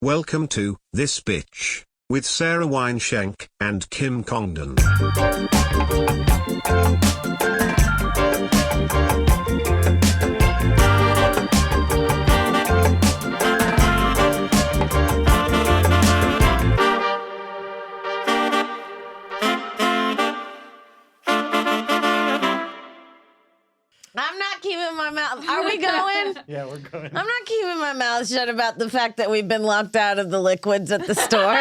Welcome to This Bitch with Sara Weinshenk and Congdon. I'm not keeping my mouth. Are we going? Yeah, we're going. I'm not keeping my mouth shut about the fact that we've been locked out of the liquids at the store.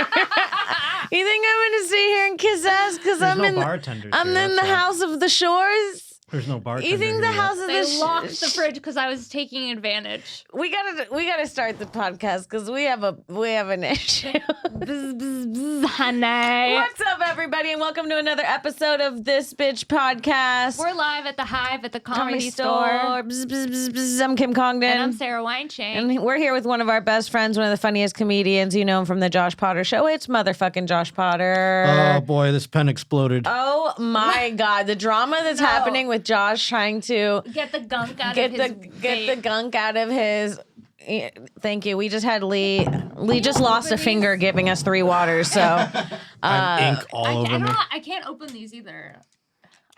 You think I'm going to sit here and kiss ass because I'm no in bartenders I'm here, in the that's why. house of the shores? There's no bartender. You think the here house of They the locked the fridge because I was taking advantage. We gotta start the podcast because we have an issue. Bzz, bzz, bzz, honey. What's up, everybody, and welcome to another episode of This Bitch Podcast. We're live at the Hive at the Comedy Store. Bzz, bzz, bzz, bzz. I'm Kim Congdon. And I'm Sara Weinshenk. And we're here with one of our best friends, one of the funniest comedians. You know him from the Josh Potter Show. It's motherfucking Josh Potter. Oh boy, this pen exploded. Oh my God, the drama that's happening with Josh trying to Get the gunk out get of his the gunk out of his. Thank you. We just had Lee. Lee just lost a finger giving us 3 waters. So I have ink all over me. I can't open these either.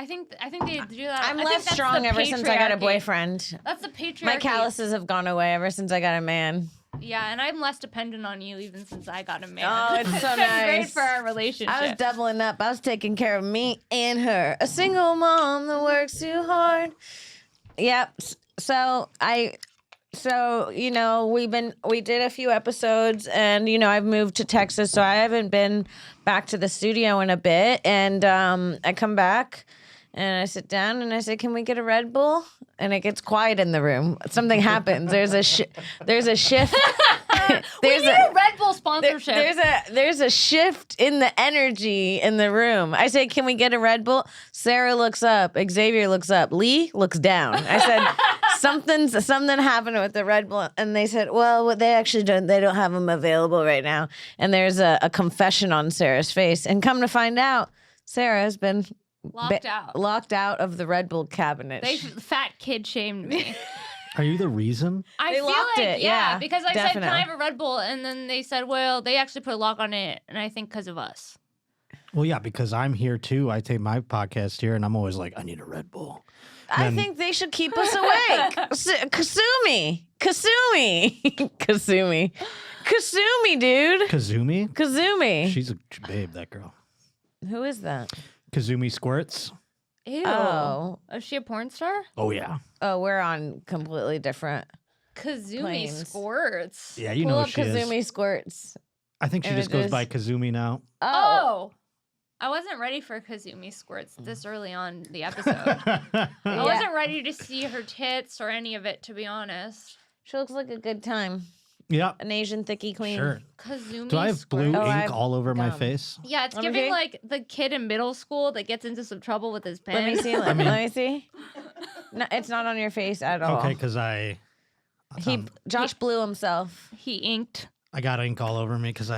I think they do that. I'm I think less that's strong the ever since I got a patriarchy. boyfriend. That's the patriarchy. My calluses have gone away ever since I got a man. Yeah, and I'm less dependent on you even since I got a man. Oh, it's so been great nice. for our relationship. I was doubling up. I was taking care of me and her. A single mom that works too hard. Yep. So you know, we did a few episodes, and you know, I've moved to Texas, so I haven't been back to the studio in a bit. And I come back and I sit down and I say, "Can we get a Red Bull?" And it gets quiet in the room. Something happens. There's a shift. We need a Red Bull sponsorship. There's a shift in the energy in the room. I say, "Can we get a Red Bull?" Sarah looks up. Xavier looks up. Lee looks down. I said, something happened with the Red Bull, and they said, "Well, they actually don't. They don't have them available right now." And there's a confession on Sarah's face. And come to find out, Sarah has been locked out of the Red Bull cabinet. They fat kid shamed me. Are you the reason? I They feel locked like, it, yeah, because I said, definitely. "Can I have a Red Bull?" And then they said, "Well, they actually put a lock on it," and I think because of us. Well, yeah, because I'm here too. I take my podcast here, and I'm always like, I need a Red Bull. I think they should keep us awake. Kasumi, dude. Kazumi? Kazumi. She's a babe, that girl. Who is that? Kazumi Squirts? Ew. Oh. Is she a porn star? Oh, yeah. Oh, we're on completely different. Kazumi Planes. squirts. Yeah, you Pull know up who she Kazumi is. squirts. I think she just goes by Kazumi now. Oh. I wasn't ready for Kazumi squirts this early on the episode. I wasn't ready to see her tits or any of it, to be honest. She looks like a good time. Yeah. An Asian thickie queen. Sure. Kazumi Do I have blue squirts. Oh, I ink have all over my gum. face? Yeah, it's Let me giving see. like the kid in middle school that gets into some trouble with his pen. Let me see. Let me see. No, it's not on your face at all. Okay, because Josh blew himself. He inked. I got ink all over me because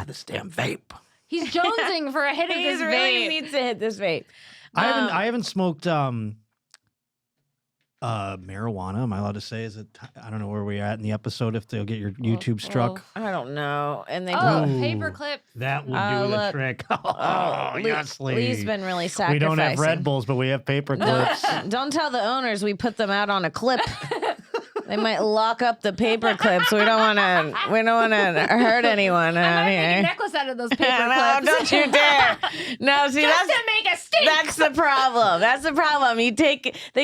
this damn vape. He's jonesing for a hit of He this really vape. needs to hit this vape. I haven't smoked marijuana. Am I allowed to say? Is it? I don't know where we're at in the episode. If they'll get your YouTube struck, I don't know. And they Oh, Ooh. paperclip. that will Oh, do the look. trick. Oh, yes, Lee. Lee's been really We sacrificing. don't have Red Bulls, but we have paper clips. Don't tell the owners we put them out on a clip. They might lock up the paper clips. We don't want to hurt anyone I out might make a here. necklace out of those paper No, clips. don't you dare. No, see, Just to make a stink. that's the problem. That's the problem. They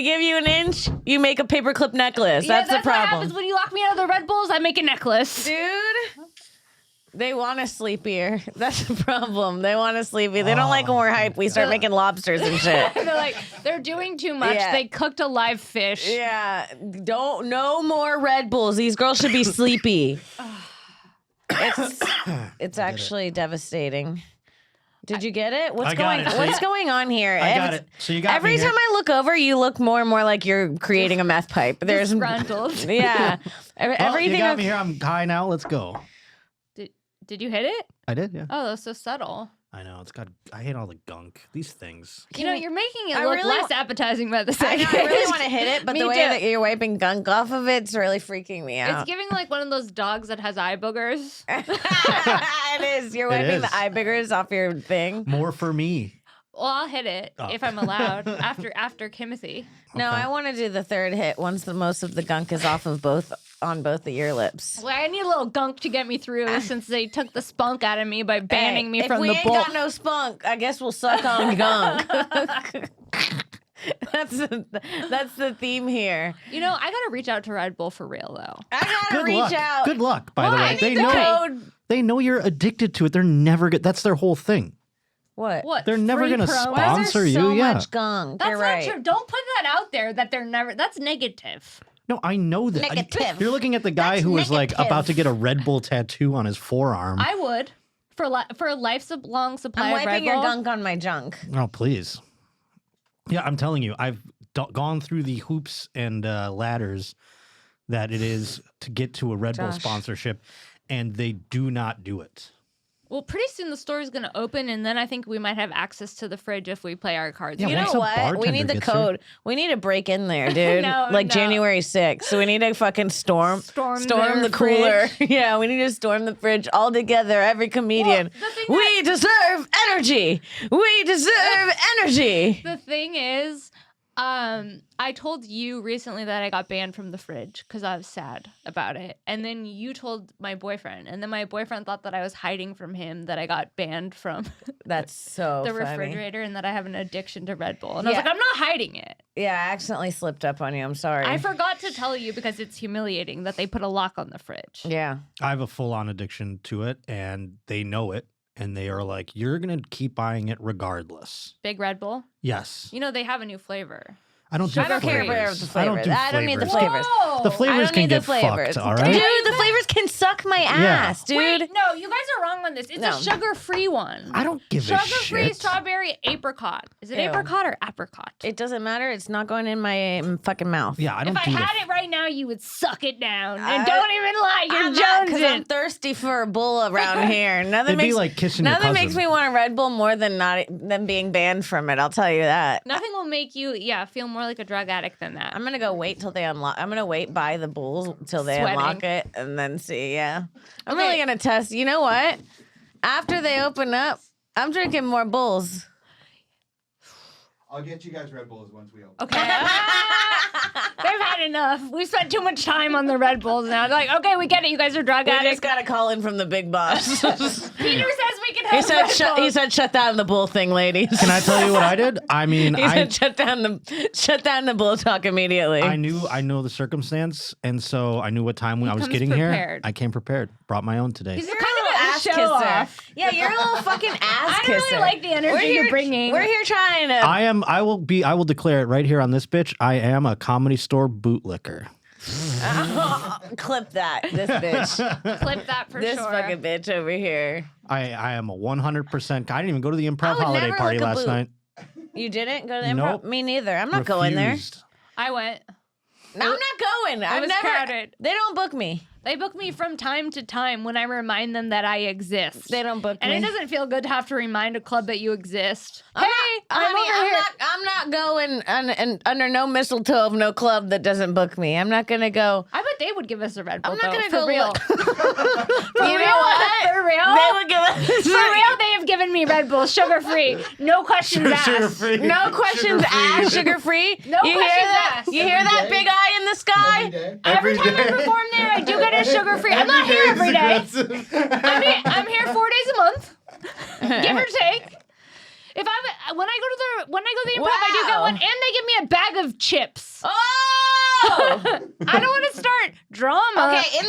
give you an inch, you make a paperclip necklace. Yeah, That's the what problem. happens when you lock me out of the Red Bulls. I make a necklace. Dude, they want us sleepier. That's the problem. They want us sleepy. They don't like when we're hype. We start making lobsters and shit. They're like, they're doing too much. Yeah. They cooked a live fish. Yeah, no more Red Bulls. These girls should be sleepy. It's actually devastating. Did you get it? What's going on here? I got it. So you got every me here. time I look over, you look more and more like you're creating a meth pipe. There's Disgruntled. yeah. Well, Everything you got me here. I'm high now. Let's go. Did you hit it? I did, yeah. Oh, that's so subtle. I know I hate all the gunk. These things. You know, you're making it I look really less appetizing by the I second. know, I really want to hit it, but Me the way too. that you're wiping gunk off of it's really freaking me out. It's giving like one of those dogs that has eye boogers. It is. You're wiping is. the eye boogers off your thing. More for me. Well, I'll hit it Oh. if I'm allowed after Timothy. No, Okay. I want to do the third hit once the most of the gunk is off of both of your lips. Well, I need a little gunk to get me through since they took the spunk out of me by banning me from the If we bowl. ain't got no spunk, I guess we'll suck on gunk. That's the theme here. You know, I gotta reach out to Red Bull for real though. I gotta Good reach luck. out. Good luck, by the Why? way. I They need the know code. they know you're addicted to it. They're never good. That's their whole thing. What? What? They're never free gonna promo? Why is sponsor there you, so yeah. much gunk? That's You're not right. true. Don't put that out there that they're never. That's negative. No, I know that. Negative. You're looking at the guy That's who was like negative. about to get a Red Bull tattoo on his forearm. I would for a long supply I'm of Red wiping your Bull. gunk on my junk. Oh, please. Yeah, I'm telling you, I've gone through the hoops and ladders that it is to get to a Red Bull Josh. sponsorship, and they do not do it. Well, pretty soon the store is going to open, and then I think we might have access to the fridge if we play our cards. Yeah, You once know a what? We bartender need the gets here- code. We need to break in there, dude. No, like no. January 6th. So we need to fucking storm Their the cooler. fridge. Yeah, we need to storm the fridge all together, every comedian. Well, the thing We deserve energy. We deserve energy. The thing is, I told you recently that I got banned from the fridge because I was sad about it. And then you told my boyfriend. And then my boyfriend thought that I was hiding from him, that I got banned from That's so the funny. refrigerator and that I have an addiction to Red Bull. And I was Yeah. like, I'm not hiding it. Yeah, I accidentally slipped up on you. I'm sorry. I forgot to tell you because it's humiliating that they put a lock on the fridge. Yeah. I have a full-on addiction to it, and they know it, and they are like, "You're gonna keep buying it regardless." Big Red Bull. Yes, You know, they have a new flavor. I don't do I don't care flavors. about the I don't flavors. do I don't need the flavors. flavors. Whoa! The flavors I don't can need get the flavors. fucked. All right. Dude, the flavors can suck my ass, dude. Wait, no, you guys are wrong on this. It's No. a sugar-free one. I don't give a Sugar-free shit. strawberry apricot. Is it Ew. apricot or apricot? It doesn't matter. It's not going in my fucking mouth. Yeah, I don't If I do had the. it right now, you would suck it down. I- And don't even lie, you're Because I'm jonesing. thirsty for a bull around here. Nothing It'd be makes like kissing your nothing cousin. makes me want a Red Bull more than being banned from it. I'll tell you that. Nothing will make you, feel more like a drug addict than that. I'm gonna go wait till they unlock. I'm gonna wait by the bulls till they Sweating. unlock it and then see. Yeah, I'm Okay. really gonna test. You know what? After they open up, I'm drinking more bulls. I'll get you guys Red Bulls once we open. Okay. They've had enough. We spent too much time on the Red Bulls now. They're like, okay, we get it. You guys are drug They addicts. just got a call in from the big boss. Peter says we can have he said, Red "Shut." Bulls. He said, "Shut down the bull thing, ladies." Can I tell you what I did? I mean, He said, "Shut down the bull talk immediately." I know the circumstance, and so I knew what time when I was comes getting prepared. here. I came prepared. Brought my own today. He's You're kind a of little a ass show kisser. off. Yeah, you're a little fucking ass I kisser. don't really like the energy you're bringing. We're here trying to. I will declare it right here on this bitch. I am a Comedy Store bootlicker. Clip that, this bitch. Clip that for This sure. fucking bitch over here. I am a 100%. I didn't even go to the I improv would holiday never party lick a last boot. night. You didn't go to the improv? Nope. Me neither. I'm not going there. Refused. I went. I'm not going. I've was never. crowded. They don't book me. They book me from time to time when I remind them that I exist. They don't book and me. it doesn't feel good to have to remind a club that you exist. I'm not going and under no mistletoe of no club that doesn't book me. I'm not gonna go. I bet they would give us a Red Bull. I'm not though, gonna for go real. look. For You real? know what? For real? They would give us. For real, they have given me Red Bull, sugar free, no questions asked. Sugar-free. No questions asked, sugar free. No you hear questions that? asked. You hear that Every day? big eye in the sky? Every time I perform there, I do get a sugar free. I'm not here every day. I'm here 4 days a month, give or take. If when I go to the improv, I do get Wow. one, and they give me a bag of chips. Oh! I don't want to start drama. Okay, in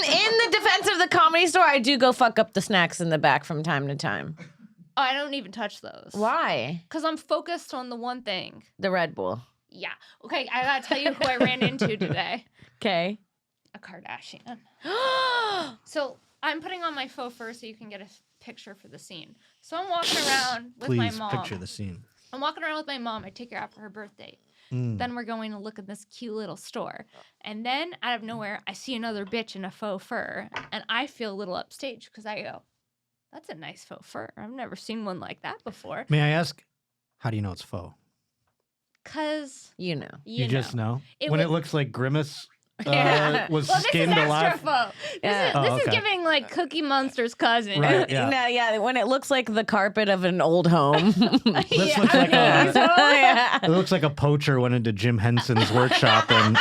the defense of the Comedy Store, I do go fuck up the snacks in the back from time to time. Oh, I don't even touch those. Why? Because I'm focused on the one thing. The Red Bull. Yeah. Okay, I gotta tell you who I ran into today. Okay. A Kardashian. So I'm putting on my faux fur so you can get a picture for the scene. So I'm walking around with my Please mom. picture the scene. I'm walking around with my mom. I take her out for her birthday. Then we're going to look at this cute little store. And then out of nowhere, I see another bitch in a faux fur. And I feel a little upstaged because I go, That's a nice faux fur. I've never seen one like that before. May I ask, how do you know it's faux? Cause You know. You just know? It When was- it looks like Grimace Yeah. was well, this is skinned extra alive? faux. Yeah. Oh, This okay. is giving like Cookie Monster's cousin. Right. Yeah. No, yeah, when it looks like the carpet of an old home. This looks like a, Yeah. it looks like a poacher went into Jim Henson's workshop and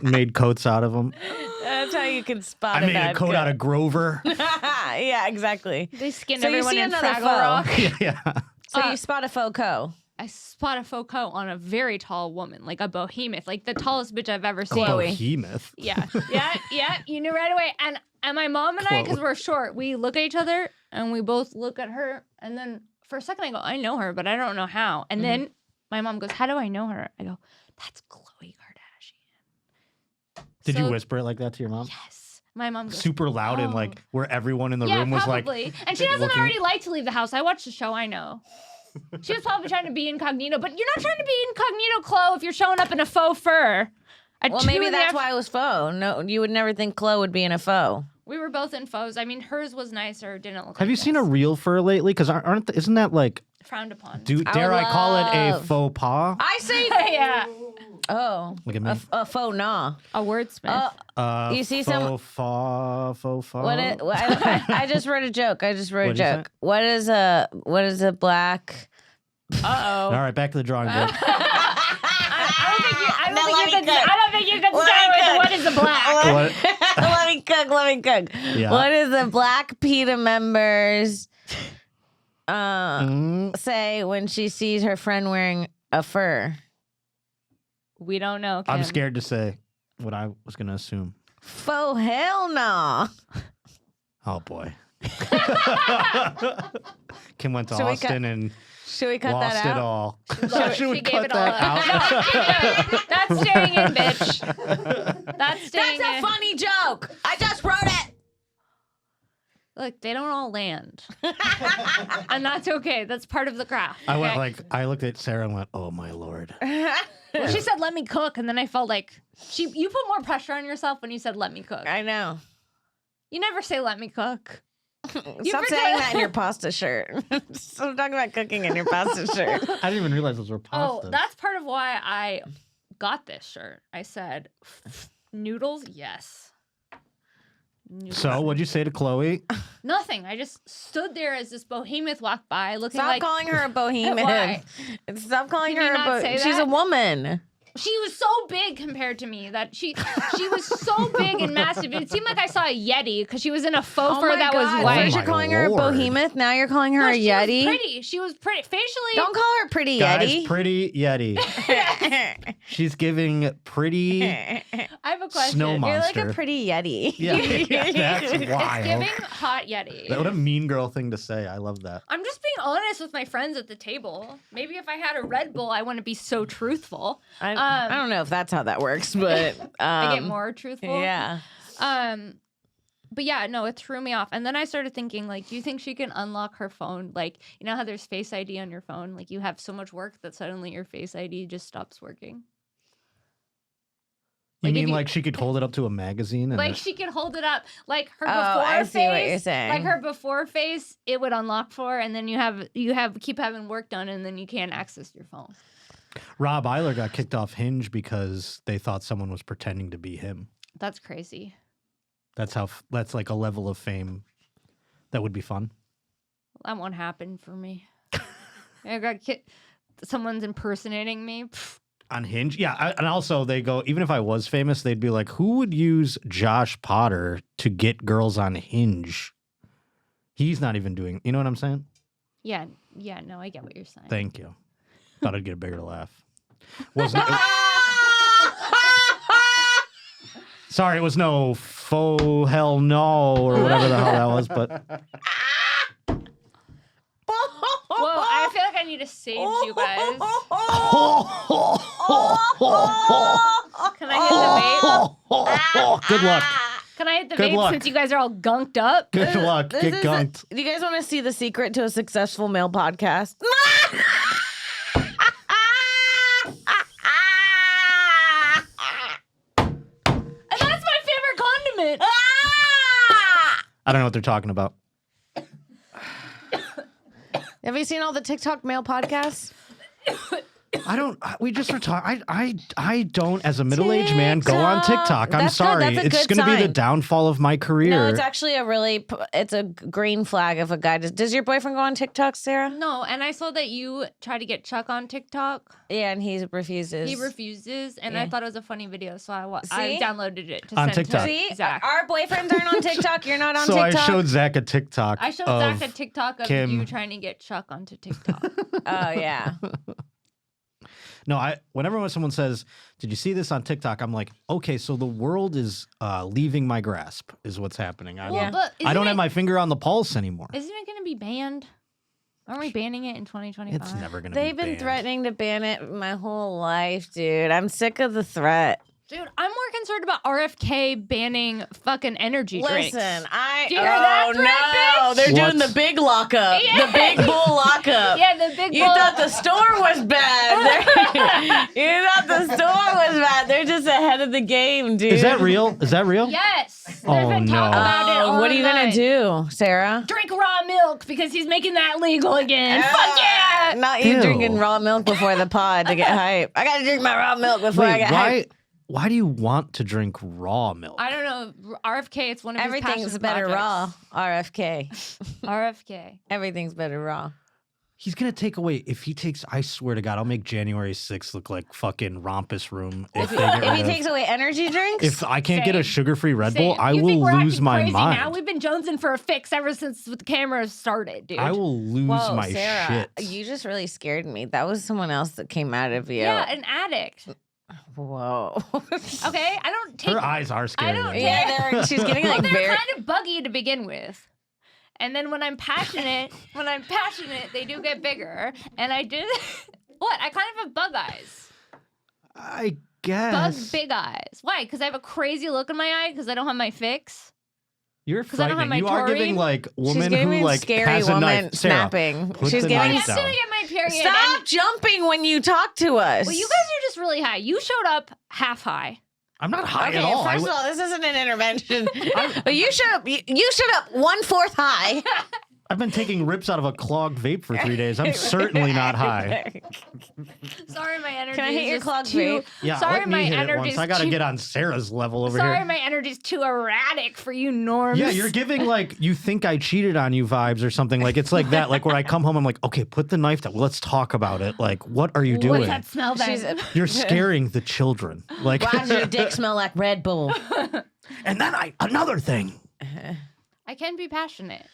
made coats out of them. That's how you can spot I it made a coat out of Grover. Yeah, exactly. They skinned So you everyone see in another Fraggle faux. Rock. Yeah. So you spot a faux co. I spot a faux coat on a very tall woman, like a behemoth, like the tallest bitch I've ever A seen. Chloe. behemoth. Yeah, you knew right away. And my mom and I, because we're short, we look at each other and we both look at her. And then for a second I go, I know her, but I don't know how. And then my mom goes, how do I know her? I go, that's Chloe Kardashian. Did you So- whisper it like that to your mom? Yes. My mom goes, Super loud and "Oh." like where everyone in the yeah, room was probably. like. And she doesn't looking- already like to leave the house. I watch the show, I know. She was probably trying to be incognito, but you're not trying to be incognito, Chloe, if you're showing up in a faux fur. At Well, 2 maybe in the that's why it was faux. No, you would never think Chloe would be in a faux. We were both in faux. I mean, hers was nicer, didn't look Have like you seen a this. real fur lately? Because isn't that like, Frowned upon. dare I call it a love- faux pas? I say, yeah. oh, Look at me. a faux nah. A wordsmith. You see some- faux pas. I just wrote a joke. I just wrote a What'd you say? joke. What is a black? Uh-oh. All right, back to the drawing board. I No, let me cook. don't think you can Let start me with cook. what is a black. What? Let me cook. Yeah. What is the black PETA members Mm, say when she sees her friend wearing a fur? We don't know, Kim. I'm scared to say what I was going to assume. Faux hell no. Oh, boy. Kim went to Should we cut- Austin and Should we cut lost that out? it all. She we gave cut it all that up. out? No, that's staying in, bitch. That's staying That's a in. funny joke. I just wrote it. Look, they don't all land. And that's okay. That's part of the craft. I went okay? I looked at Sarah and went, oh, my Lord. Well, she said, let me cook. And then I felt like you put more pressure on yourself when you said, let me cook. I know. You never say, let me cook. Stop pretend- saying that in your pasta shirt. Stop talking about cooking in your pasta shirt. I didn't even realize those were pastas. Oh, that's part of why I got this shirt. I said, noodles, yes. Noodles. So, what'd you say to Chloe? Nothing. I just stood there as this behemoth walked by, looking Stop like calling her a bohemian. Why? Stop calling Can you her a not say She's that? a woman. she was so big compared to me that she was so big and massive. It seemed like I saw a yeti because she was in a faux fur my that God. was white. First Oh you're my calling her a Lord. behemoth. Now you're calling her No, a she yeti. was pretty. She was pretty. Facially, Don't call her pretty Guys, yeti. pretty Yeti. She's giving pretty I have a question. snow You're like monster. a pretty yeti. Yeah, that's It's wild. giving hot yeti. What a mean girl thing to say. I love that. I'm just being honest with my friends at the table. Maybe if I had a Red Bull, I wouldn't be so truthful. I don't know if that's how that works, but I get more truthful. Yeah. But yeah, no, it threw me off. And then I started thinking, like, do you think she can unlock her phone? Like, you know how there's Face ID on your phone? Like, you have so much work that suddenly your Face ID just stops working. You Like, if mean you- like she could hold it up to a magazine? And Like, it- she could hold it up. Like, her Oh, before I face. see what you're saying. Like, her before face, it would unlock for, and then you keep having work done, and then you can't access your phone. Rob Eiler got kicked off Hinge because they thought someone was pretending to be him. That's crazy. That's like a level of fame that would be fun. That won't happen for me. I got someone's impersonating me. Pfft. On Hinge? Yeah. And also they go, even if I was famous, they'd be like, who would use Josh Potter to get girls on Hinge? He's not even doing, you know what I'm saying? Yeah, no, I get what you're saying. Thank you. Thought I'd get a bigger laugh. Wasn't it? Sorry, it was no faux hell no or whatever the hell that was, but Whoa, I feel like I need to sage you guys. Can I hit the vape? good luck. Can I hit the Good vape luck. since you guys are all gunked up? Good luck. This Get is gunked. do you guys want to see the secret to a successful male podcast? And that's my favorite condiment. I don't know what they're talking about. Have you seen all the TikTok male podcasts? We just were talking. I don't, as a middle-aged man, go on TikTok. I'm That's good. sorry. That's a It's good going to be the sign. downfall of my career. No, it's actually it's a green flag if a guy does your boyfriend go on TikTok, Sarah? No, and I saw that you try to get Chuck on TikTok. Yeah, and he refuses. He refuses, and Yeah. I thought it was a funny video, so I See? downloaded it to On send TikTok. to See, Zach. our boyfriends aren't on TikTok. You're not on so TikTok. I showed Zach a TikTok. I showed of Zach a TikTok of Kim. you trying to get Chuck onto TikTok. Oh yeah. No, whenever someone says, "Did you see this on TikTok?" I'm like, okay, so the world is leaving my grasp, is what's happening. I but don't have my finger on the pulse anymore. Isn't it going to be banned? Aren't we banning it in 2025? It's never going to be They've been banned. threatening to ban it my whole life, dude. I'm sick of the threat. Dude, I'm more concerned about RFK banning fucking energy drinks. Listen, Do you hear that threat, no, bitch? they're doing What? the big lockup, Yeah. the big bull lockup. Yeah, the big You bull. thought the store was bad. You thought the store was bad. They're just ahead of the game, dude. Is that real? Is that real? Yes. There's Oh, been talk no. about it Oh, what are you gonna online. do, Sarah? Drink raw milk because he's making that legal again. Fuck yeah! Not you Ew. drinking raw milk before the pod to get hype. I gotta drink my raw milk before I Wait, get hype. why do you want to drink raw milk? I don't know. RFK, it's one of his Everything's passion better raw. projects. RFK. RFK. Everything's better raw. He's gonna take away. If he takes, I swear to God, I'll make January 6th look like fucking Rompus Room. If they get If rid he of- takes away energy drinks, if I can't get a Same. sugar-free Red Bull, Same. I You will think we're lose acting my crazy mind. Now? We've been jonesing for a fix ever since the cameras started, dude. I will lose whoa, my Sarah, shit. you just really scared me. That was someone else that came out of you. Yeah, an addict. Whoa. Okay, I don't take. Her eyes are scary. don't- right now. Yeah, she's getting Well, like they're very. kind of buggy to begin with. And then when I'm passionate, they do get bigger. And I did what? I kind of have bug eyes. I Bug guess. big eyes. Why? Because I have a crazy look in my eye because I don't have my fix. You're 'Cause I don't have frightening. my You are taurine. giving like She's woman giving who me like scary has a woman knife. Sarah, snapping. put She's the giving I'm knife still down. gonna get my period. Stop And, jumping when you talk to us. well, you guys are just really high. You showed up half high. I'm not high Okay, at all. first of all, this isn't an intervention. But you showed up. You showed up 1/4 high. I've been taking rips out of a clogged vape for 3 days. I'm certainly not high. Sorry, my energy. Can I hit is your just clogged too. vape? Yeah, sorry, let my me hit it energy's once. I got to too- get on Sarah's level over Sorry, here. my energy's too erratic for you norms. Yeah, you're giving like you think I cheated on you vibes or something. Like it's like that. Like where I come home, I'm like, okay, put the knife down. Let's talk about it. Like, what are you doing? What's that smell then? You're scaring the children. Like, Why does your dick smell like Red Bull? and then another thing. I can be passionate.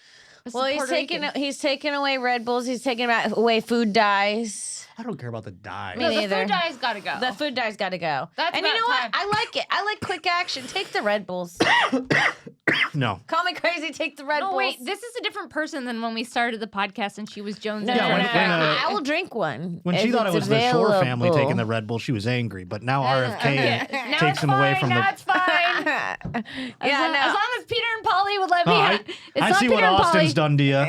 This Well, is he's Puerto taking away Red Bulls. He's taking away food dyes. I don't care about the dye. Me No, the neither. food dye's got to go. The food dye's got to go. That's and you about know what? time. I like it. I like quick action. Take the Red Bulls. No. Call me crazy. Take the Red No, Bulls. wait. This is a different person than when we started the podcast and she was Jones. No, Yeah, no, when- no, when, no. I will drink one. When she if thought it it's was the Shore family available. taking the Red Bull, she was angry. But now RFK Now takes it's him away fine, from now the. it's fine. Yeah, As long as Peter and Polly would let me. Oh, It's I not see Peter what and Austin's Polly. done to you.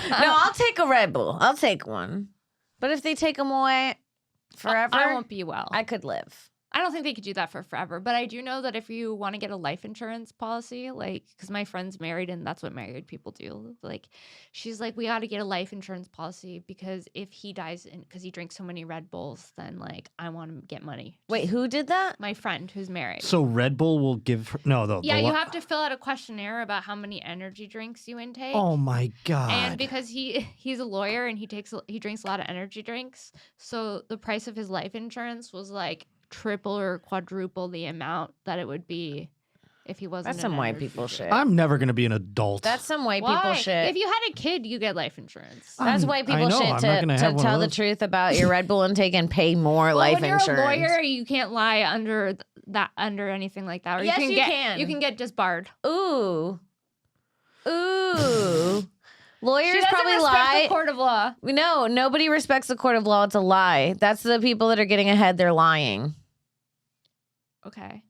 No, I'll take a Red Bull. I'll take one. But if they take them away forever, I won't be well. I could live. I don't think they could do that for forever, but I do know that if you want to get a life insurance policy, like, because my friend's married and that's what married people do. Like, she's like, we got to get a life insurance policy because if he dies because he drinks so many Red Bulls, then like I want to get money. Wait, who did that? My friend who's married. So Red Bull will give her. No, though. Yeah, you have to fill out a questionnaire about how many energy drinks you intake. Oh my God. And because he's a lawyer and he drinks a lot of energy drinks, so the price of his life insurance was like triple or quadruple the amount that it would be if he wasn't. That's an some white energy people drinker. shit. I'm never going to be an adult. That's some white Why? people shit. If you had a kid, you get life insurance. That's I'm- white I people know, shit I'm not to gonna have one tell of the those. truth about your Red Bull intake and pay more Well, life when you're insurance. a lawyer, you can't lie under anything like that. Or Yes, you you can can. You can get disbarred. Ooh. Ooh. Lawyers She doesn't probably respect lie. the court of law. No, nobody respects the court of law. It's a lie. That's the people that are getting ahead. They're lying. Okay.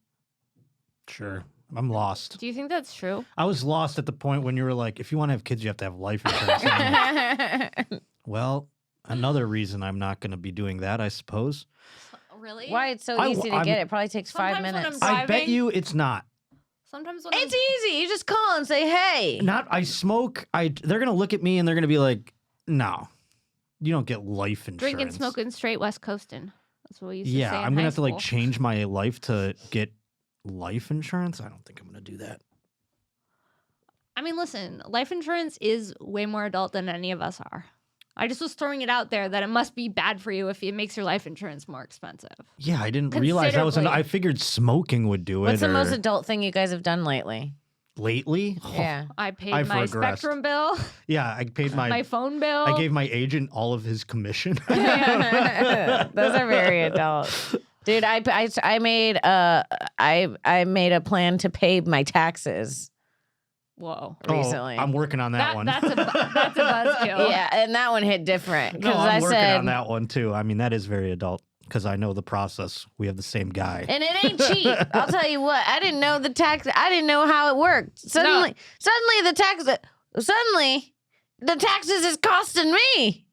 Sure. I'm lost. Do you think that's true? I was lost at the point when you were like, if you want to have kids, you have to have life insurance. And I'm like, well, another reason I'm not going to be doing that, I suppose. Really? Why it's so I- easy to I'm- get? It probably takes 5 Sometimes when minutes. I'm I bet Driving? you it's not. Sometimes when It's easy. You just call and say, hey. I smoke. They're gonna look at me and they're gonna be like, no, you don't get life insurance. drinking, smoking, straight West Coastin'. That's what we used to say. Yeah, in I'm gonna high have to like school. change my life to get life insurance. I don't think I'm gonna do that. I mean, listen, life insurance is way more adult than any of us are. I just was throwing it out there that it must be bad for you if it makes your life insurance more expensive. Yeah, I didn't realize that was. Considerably. I figured smoking would do it. What's the most or- adult thing you guys have done lately? lately? Yeah. I paid I've my regressed. Spectrum bill, Yeah, I paid my phone bill. I gave my agent all of his commission. Those are very adult. Dude, I made a plan to pay my taxes Whoa. recently. I'm working on that one. That's a buzzkill. Yeah, and that one hit different No, because I'm I working said, on that one too. I mean, that is very adult because I know the process. We have the same guy. and it ain't cheap. I'll tell you what. I didn't know the tax. I didn't know how it worked. Suddenly the taxes is costing me.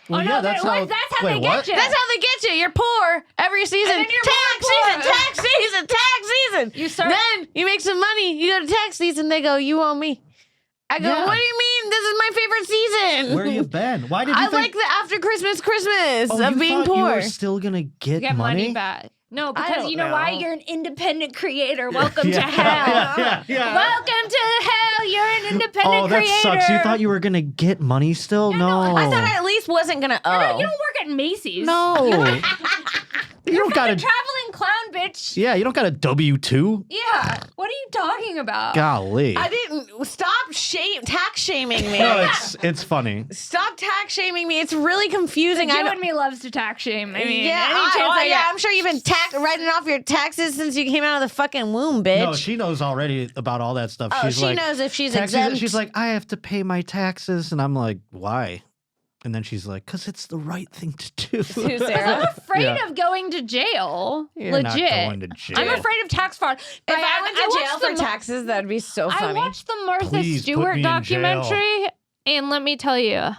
Well, Oh, no, that's how they get you. That's how they get you. You're poor every season. then you're Tax season. You start. Then you make some money. You go to tax season. They go, you owe me. I go, Yeah. what do you mean? This is my favorite season. Where you been? Why did you I think? like the after Christmas Oh, of you being thought you poor. were still gonna get, Get money back. No, I because don't you know why? know. You're an independent creator. Welcome to Yeah. hell. Yeah. Welcome to hell. You're an independent Oh, that creator. sucks. You thought you were gonna get money still? No. I thought I at least wasn't gonna owe. You don't work at Macy's. No. you don't got You're a. a traveling clown, bitch. Yeah, you don't got a W-2. Yeah. What are you talking about? Golly. I didn't stop tax shaming me. No, it's funny. Stop tax shaming me. It's really confusing. You and me loves to tax shame. I mean, yeah, any chance I yeah. get. I'm sure you've been writing off your taxes since you came out of the fucking womb, bitch. No, she knows already about all that stuff. Oh, she's she like, knows if she's taxes, exempt. she's like, I have to pay my taxes, and I'm like, why? And then she's like, because it's the right thing to do. To Sarah. I'm afraid Yeah. of going to jail. You're Legit. not going to jail. I'm afraid of tax fraud. If I went to jail watched for taxes, that'd be so I funny. watched the Martha Please put Stewart me in jail. documentary, and let me tell you,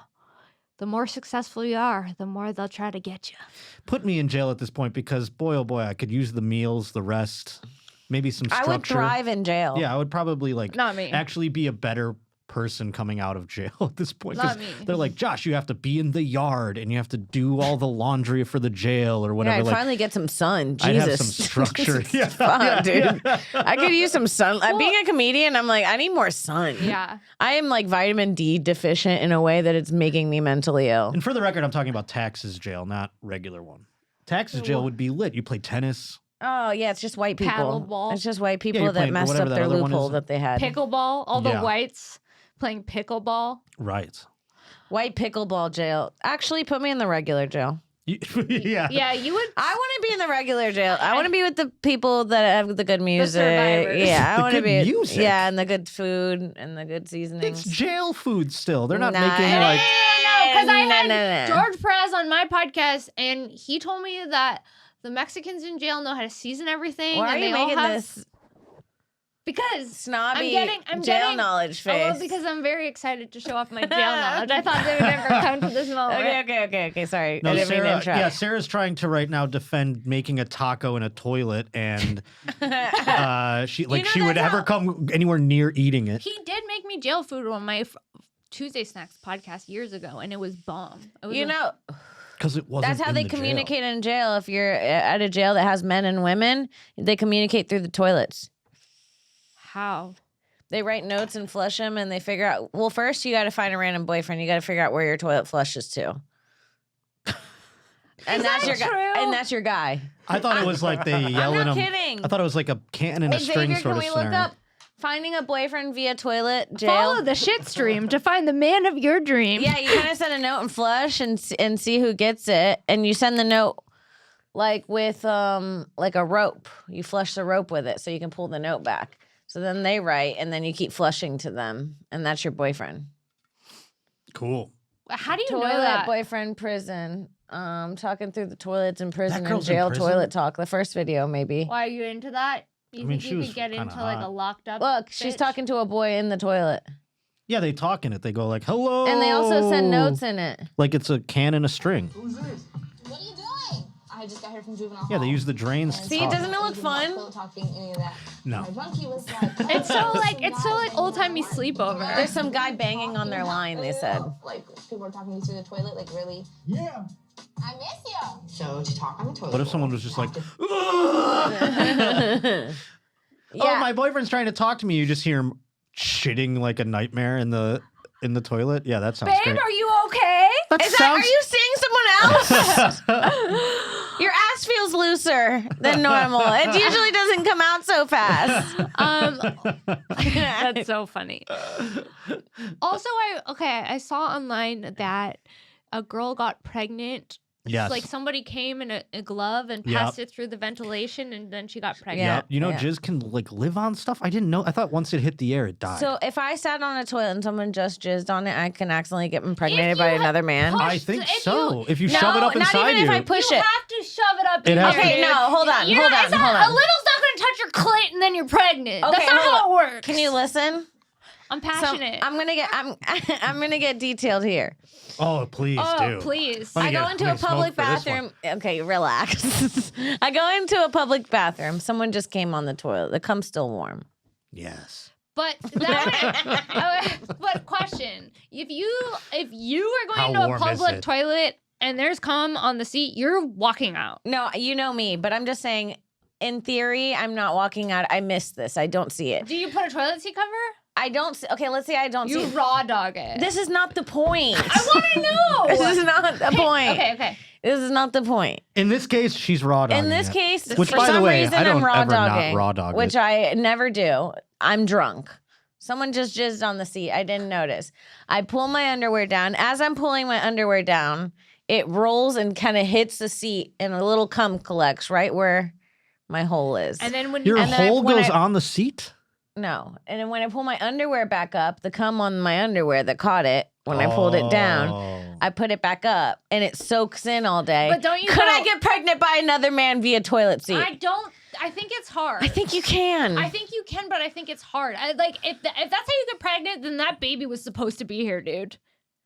the more successful you are, the more they'll try to get you. Put me in jail at this point because, boy, oh boy, I could use the meals, the rest, maybe some I structure. would thrive in jail. Yeah, I would probably Not me. actually be a better person coming out of jail at this point. 'Cause Not me. They're like, Josh, you have to be in the yard and you have to do all the laundry for the jail or Yeah, whatever. I'd like, finally get some sun. I'd have Jesus. some structure. Yeah, Fuck, yeah, dude. yeah. I could use some sun. Being a comedian, I'm like, I need more sun. Yeah. I am like vitamin D deficient in a way that it's making me mentally ill. And for the record, I'm talking about taxes jail, not regular one. Taxes jail would be lit. You play tennis. Oh yeah, it's just white people. Paddleball. It's just white people you're that playing messed whatever up that their other one loophole is. that they had. Pickleball, all the Yeah. whites playing pickleball. Right. White pickleball jail. Actually, put me in the regular jail. Yeah. Yeah, you would. I want to be in the regular jail. I want to be with the people that have the good music. survivors. Yeah, I The want to good be. music? Yeah, and the good food and the good seasonings. It's jail food still. They're not Nah. making like. No, because I had No. George Perez on my podcast, and he told me that the Mexicans in jail know how to season everything. Why are and you they all making have, this Because snobby I'm jail getting- knowledge Oh, face? well, because I'm very excited to show off my jail knowledge. I thought they would never come to this moment. Okay. Sorry, No, I didn't mean to Sarah. interrupt. Yeah, Sarah's trying to right now defend making a taco in a toilet, and she know, she would that's ever how- come anywhere near eating it. He did make me jail food on my Tuesday Snacks podcast years ago, and it was bomb. It was You know, Because it wasn't. that's how in they the jail. communicate in jail. If you're at a jail that has men and women, they communicate through the toilets. how. They write notes and flush them, and they figure out. Well, first you got to find a random boyfriend. You got to figure out where your toilet flushes to. And that's your true? guy. And that's your guy. I thought it was like they yell I'm in not them. kidding. I thought it was like a can in a string Xavier, sort can of we scenario. look up finding a boyfriend via toilet jail? Follow the shit stream to find the man of your dream. Yeah, you kind of send a note and flush and see who gets it, and you send the note like with like a rope. You flush the rope with it so you can pull the note back. So then they write, and then you keep flushing to them, and that's your boyfriend. Cool. How do you Toilet know that? boyfriend prison. Talking through the toilets in prison and girl's in jail prison? toilet talk. The first video, maybe. Why are you into that? You mean, think she you was could get kinda into like a hot. locked up? Look, she's bitch? talking to a boy in the toilet, Yeah, they talk in it. They go like, "Hello," and they also send notes in it. like it's a can and a string. Who's this? What are you doing? I I just got here from juvenile Yeah, hall. they use the drains to See, talk. doesn't it look fun? Talking, any of that. No. My junkie was like, It's so like old timey sleepover. There's some guy banging on their line, they said. Like, people are talking to you through the toilet, like, really? Yeah. I miss you. So, to talk on the toilet. What if someone was just like, Yeah. oh, my boyfriend's trying to talk to me. You just hear him shitting like a nightmare in the toilet. Yeah, that sounds Babe, great. are you okay? Are you seeing someone else? Your ass feels looser than normal. It usually doesn't come out so fast. That's so funny. Also, I saw online that a girl got pregnant. Yes. Like somebody came in a glove and Yep. passed it through the ventilation, and then she got pregnant. Yeah. Yep. You know, yeah. jizz can like live on stuff. I didn't know. I thought once it hit the air, it died. So if I sat on a toilet and someone just jizzed on it, I can accidentally get impregnated If by you have another man. pushed- I think if so. If you No, shove it up not inside even if you. I push You it. have to shove it up It in has there. to- Okay, no, hold on, You know, hold on, it's not- hold A on. little's not going to touch your clit, and then you're pregnant. Okay, That's not hold how on. it works. Can you listen? I'm So passionate. I'm gonna get detailed here. Oh, please do. Please. Let me I go get- into let a me smoke public for this one. bathroom. Okay, relax. I go into a public bathroom. Someone just came on the toilet. The cum's still warm. Yes. But but question: if you are How going to a warm is public it? toilet and there's cum on the seat, you're walking out. No, you know me, but I'm just saying. In theory, I'm not walking out. I missed this. I don't see it. Do you put a toilet seat cover? I don't. See, okay, let's say I don't You see. raw dog it. This is not the point. I want to know. This is not the point. Okay. This is not the point. In this case, she's raw dogging. In this it. case, Which, for by the some way, reason, I don't I'm raw ever not dogging, raw dog which it. I never do. I'm drunk. Someone just jizzed on the seat. I didn't notice. I pull my underwear down. As I'm pulling my underwear down, it rolls and kind of hits the seat, and a little cum collects right where my hole is. And then when Your and then hole when goes I- on the seat? No. And then when I pull my underwear back up, the cum on my underwear that caught it, when I pulled it down, Oh. I put it back up and it soaks in all day. But don't you Could I know- get pregnant by another man via toilet seat? I think it's hard. I think you can. I think you can, but I think it's hard. If that's how you get pregnant, then that baby was supposed to be here, dude.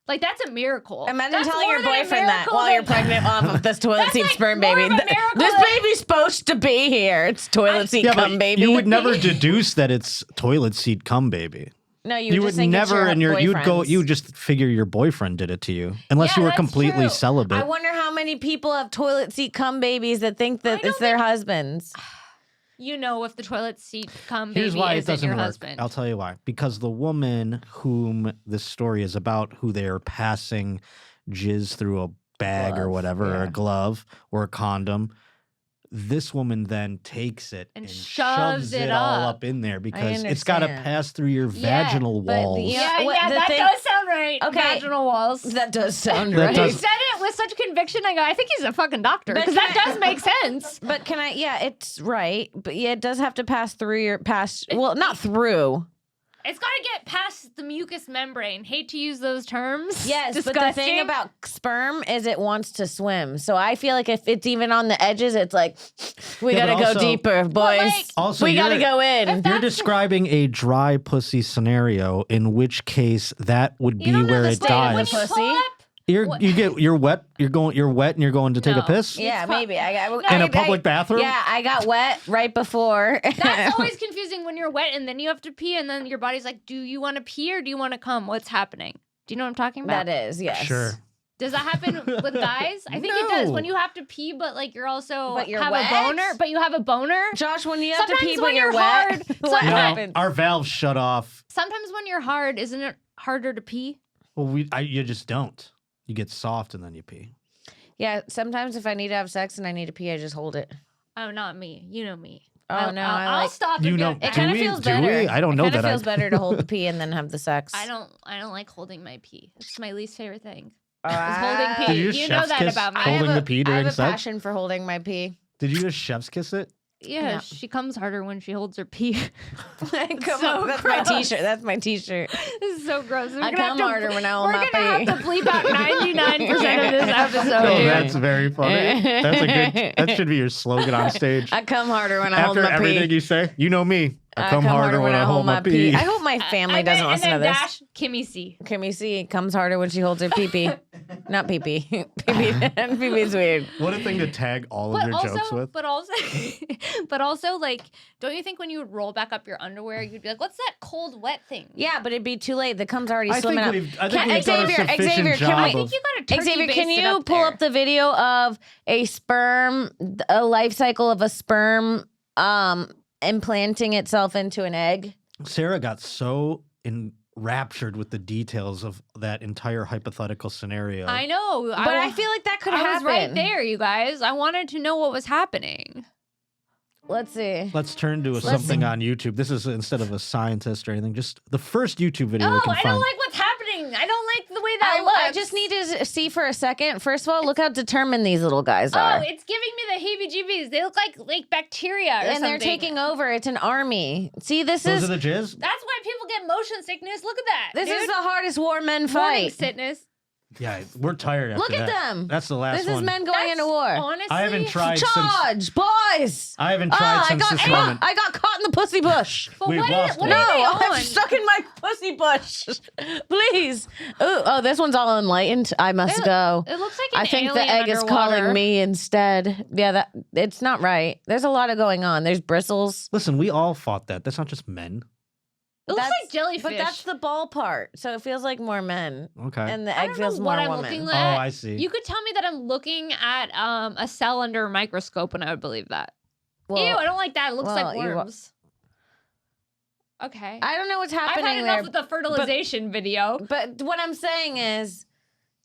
Like, that's a miracle. Imagine That's telling your more than a boyfriend that miracle while than- you're pregnant off of this toilet That's seat like sperm more baby. of a miracle This than- baby's supposed to be here. It's toilet seat Yeah, cum but baby. you would never deduce that it's toilet seat cum baby. No, you, You would would just think it's never, your you'd go, boyfriend's. you would just figure your boyfriend did it to you, unless Yeah, you were that's completely true. celibate. I wonder how many people have toilet seat cum babies that think that I it's don't their husbands. You know if the toilet seat cum Here's baby why it isn't doesn't your work. husband. I'll tell you why. Because the woman whom this story is about, who they are passing jizz through a bag or Glove, whatever, or yeah. a glove or a condom, this woman then takes it And and shoves shoves it it all up. up in there because it's got to understand. pass through your Yeah, vaginal but the- walls. Yeah, what- the that thing- does sound right. Okay. Vaginal walls. That does sound That right. You does- said it with such conviction. I go, I think he's a fucking doctor But because can that I- does make sense. But can I? Yeah, it's right. But yeah, it does have to pass through your Well, not through. It's got to get past the mucous membrane. Hate to use those terms. Yes, Disgusting. but the thing about sperm is it wants to swim. So I feel like if it's even on the edges, it's like we Yeah, gotta but go also- deeper, boys. like- Also, we gotta you're- go in. If You're that's- describing a dry pussy scenario, in which case that would be You don't know where the it state of when dies. you pussy. pull up, You're wet. You're wet, and you're going to take a No. piss Yeah, It's fu- maybe. in a public bathroom. Yeah, I got wet right before. that's always confusing when you're wet and then you have to pee and then your body's like, do you want to pee or do you want to come? What's happening? Do you know what I'm talking about? That is, yes. Sure. Does that happen with guys? I think it does. No. When you have to pee, but like you're also But you're have wet? a boner, but you have a boner. Josh, when you have to Sometimes pee but when you're you're wet, hard, what sometimes- No, happens? our valves shut off. Sometimes when you're hard, isn't it harder to pee? Well, you just don't. You get soft and then you pee. Yeah, sometimes if I need to have sex and I need to pee, I just hold it. Oh, not me. You know me. Oh, no, I I'll like- stop. You and know- get It Do kind of we- feels do better. we? I don't know It kind that of I- feels better to hold the pee and then have the sex. I don't like holding my pee. It's my least favorite thing. Oh, Is holding pee. Did you just know chef's that kiss about me. I have holding a- the pee I during have a sex? passion for holding my pee. Did you just chef's kiss it? Yeah, No. she comes harder when she holds her pee. Come so on, that's gross. my t-shirt. That's my t-shirt. This is so gross. We're I gonna come have to, harder when I hold We're my gonna pee. have to bleep out 99% of this episode. Oh, dude. that's very funny. That's a good. That should be your slogan on stage. I come harder when I hold After my everything pee. you say, you know me. I come harder when I hold my pee. I hope my family doesn't listen to this. Dash Kimmy C. Kimmy C comes harder when she holds her pee-pee. Not pee-pee. Pee-pee's weird. What a thing to tag all of your jokes with. But also, like, don't you think when you would roll back up your underwear, you'd be like, "What's that cold, wet thing?" Yeah, but it'd be too late. The cum's already I think slimming up. we've done a sufficient Xavier, job can I think you got a turkey Xavier, can basted you up pull there. up the video of a life cycle of a sperm implanting itself into an egg? Sarah got so enraptured with the details of that entire hypothetical scenario. I know, But I feel like that could I happen. was right there, you guys. I wanted to know what was happening. Let's see. Let's turn to something on YouTube. This is instead of a scientist or anything, just the first YouTube video Oh, we can I find. don't like what's happening. I don't like the way that looks. I just need to see for a second. First of all, look how determined these little guys Oh, are. it's giving me the heebie-jeebies. They look like bacteria or And something. they're taking over. It's an army. See, this Those is are the jizz? That's why people get motion sickness. Look at that. this dude. is the hardest war men morning fight. sickness. Yeah, we're tired after Look at that. them. That's the last This one. is men going into war. Honestly, I haven't tried since Charge, boys! I haven't tried since this moment. I got caught in the pussy bush. But We've what lost what it. are they No, on? I'm stuck in my pussy bush. Please. Oh, this one's all enlightened. I must go. It looks like an I think the alien egg is underwater. calling me instead. Yeah, it's not right. There's a lot of going on. There's bristles. Listen, we all fought that. That's not just men. It looks That's- like jellyfish. But that's the ball part, so it feels like more men, Okay. and the I egg don't feels know more what I'm woman. looking Oh, at. I see. You could tell me that I'm looking at a cell under a microscope, and I would believe that. Ew, I don't like that. It looks like well, you- worms. Okay. I don't know what's I've happening had enough there. with the fertilization video. But what I'm saying is,